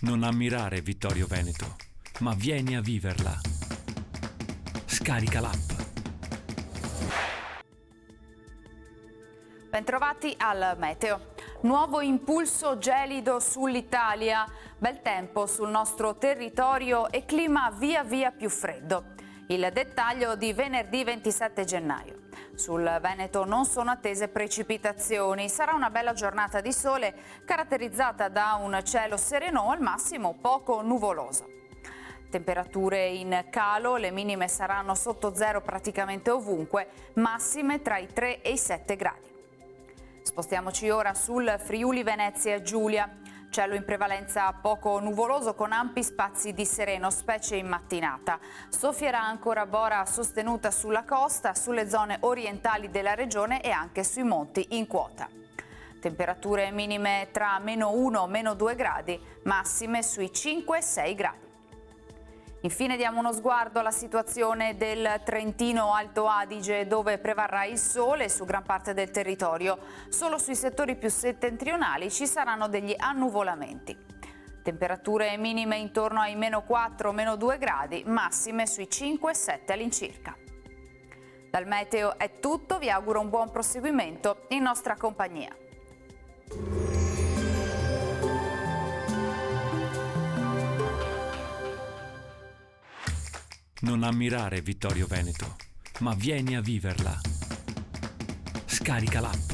Non ammirare Vittorio Veneto, ma vieni a viverla. Scarica l'app. Bentrovati al meteo. Nuovo impulso gelido sull'Italia, bel tempo sul nostro territorio e clima via via più freddo. Il dettaglio di venerdì 27 gennaio. Sul Veneto non sono attese precipitazioni, sarà una bella giornata di sole caratterizzata da un cielo sereno o al massimo poco nuvoloso. Temperature in calo, le minime saranno sotto zero praticamente ovunque, massime tra i 3 e i 7 gradi. Spostiamoci ora sul Friuli Venezia Giulia. Cielo in prevalenza poco nuvoloso con ampi spazi di sereno, specie in mattinata. Soffierà ancora bora sostenuta sulla costa, sulle zone orientali della regione e anche sui monti in quota. Temperature minime tra -1 e -2 gradi, massime sui 5-6 gradi. Infine diamo uno sguardo alla situazione del Trentino Alto Adige, dove prevarrà il sole su gran parte del territorio. Solo sui settori più settentrionali ci saranno degli annuvolamenti. Temperature minime intorno ai -4, -2 gradi, massime sui 5-7 all'incirca. Dal meteo è tutto, vi auguro un buon proseguimento in nostra compagnia. Non ammirare Vittorio Veneto, ma vieni a viverla. Scarica l'app.